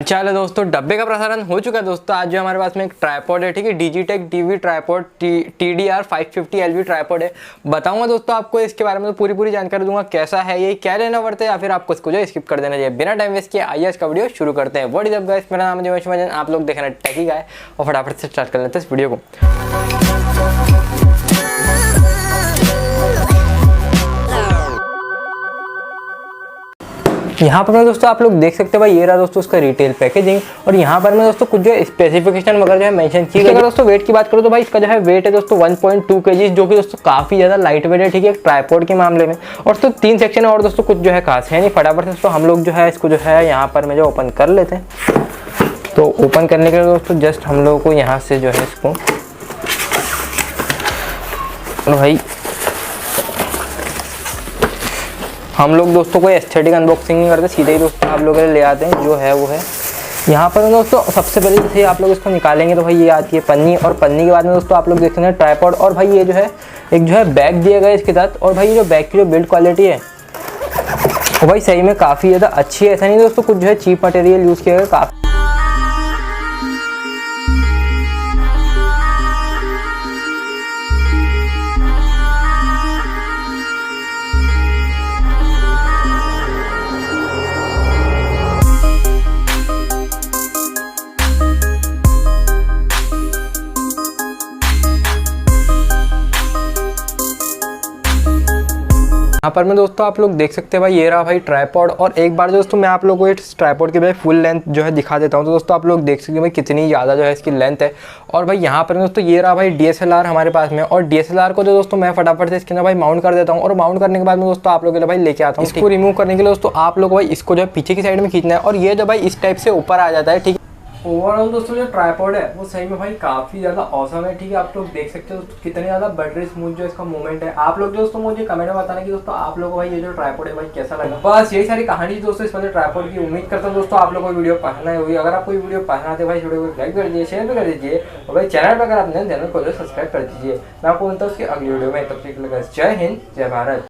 चलो दोस्तों, डब्बे का प्रसारण हो चुका है दोस्तों। आज जो हमारे पास में एक ट्राइपॉड है, ठीक है, डिजीटेक DV tripod TDR 550 LV tripod है। बताऊंगा दोस्तों आपको इसके बारे में, तो पूरी जानकारी दूंगा, कैसा है ये, क्या लेना पड़ता है, या फिर आपको इसको जो स्किप कर देना चाहिए। बिना टाइम वेस्ट किए आइए इसका वीडियो शुरू करते हैं। व्हाट इज अप गाइस, मेरा नाम है आप लोग देख रहे हैं टेकीगाय, और फटाफट से स्टार्ट कर लेते हैं इस वीडियो को। यहाँ पर दोस्तों आप लोग देख सकते हैं भाई, ये रहा दोस्तों उसका रिटेल पैकेजिंग, और यहाँ पर मैं दोस्तों कुछ जो स्पेसिफिकेशन वगैरह जो है मेंशन की गई है। दोस्तों वेट की बात करूँ तो भाई इसका जो है वेट है दोस्तों 1.2 kg, जो कि दोस्तों काफ़ी ज़्यादा लाइट वेट है, ठीक है, ट्राइपॉड के मामले में। और दोस्तों 3 सेक्शन है, और दोस्तों कुछ जो है खास है नहीं। फटाफट से दोस्तों हम लोग जो है इसको जो है यहाँ पर मैं जो ओपन कर लेते हैं। तो ओपन करने के लिए दोस्तों जस्ट हम लोगों को यहाँ से जो है इसको भाई हम लोग दोस्तों कोई एस्थेटिक अनबॉक्सिंग नहीं करते, सीधे ही दोस्तों आप लोग ले आते हैं। जो है वो है यहाँ पर दोस्तों सबसे पहले जैसे आप लोग इसको निकालेंगे तो भाई ये आती है पन्नी, और पन्नी के बाद में दोस्तों आप लोग देख सकते हैं ट्राइपॉड। और भाई ये जो है एक जो है बैग दिया गया है इसके साथ। और भाई ये जो बैग की जो बिल्ड क्वालिटी है वो भाई सही में काफ़ी ज़्यादा अच्छी है। ऐसा नहीं दोस्तों कुछ जो है चीप मटेरियल यूज़ किया गया, काफ़ी यहाँ पर मैं दोस्तों आप लोग देख सकते हैं भाई, ये रहा भाई ट्राइपॉड। और एक बार दोस्तों मैं आप लोगों को इस ट्राइपॉड की भाई फुल लेंथ जो है दिखा देता हूँ। तो दोस्तों आप लोग देख सकते हैं भाई कितनी ज़्यादा जो है इसकी लेंथ है। और भाई यहाँ पर दोस्तों ये रहा भाई DSLR हमारे पास में, और DSLR को जो दोस्तों मैं फटाफट से इसके अंदर भाई माउंट कर देता हूँ। और माउंट करने के बाद में दोस्तों आप लोगों के लिए भाई लेके आता हूँ। इसको रिमूव करने के लिए दोस्तों आप लोग भाई इसको जो है पीछे की साइड में खींचना है, और ये जो भाई इस टाइप से ऊपर आ जाता है, ठीक है। ओवरऑल दोस्तों जो ट्राइपॉड है वो सही में भाई काफ़ी ज़्यादा औसम है, ठीक है। आप लोग देख सकते हो कितनी ज़्यादा बटरी स्मूथ जो इसका मूवमेंट है। आप लोग दोस्तों मुझे कमेंट में बताना कि दोस्तों आप लोगों को भाई ये जो ट्राइपॉड है भाई कैसा लगा। बस यही सारी कहानी दोस्तों इस वाले ट्राइपॉड की। उम्मीद करता हूँ दोस्तों आप लोगों को वीडियो पसंद आई होगी। अगर आपको वीडियो पसंद आते भाई वीडियो को लाइक कर दीजिए, शेयर भी कर दीजिए, और भाई चैनल पर अगर आप नए चैनल को सब्सक्राइब कर दीजिए। मैं आपको बोलता हूँ उसकी अगली वीडियो में, तब तक जय हिंद जय भारत।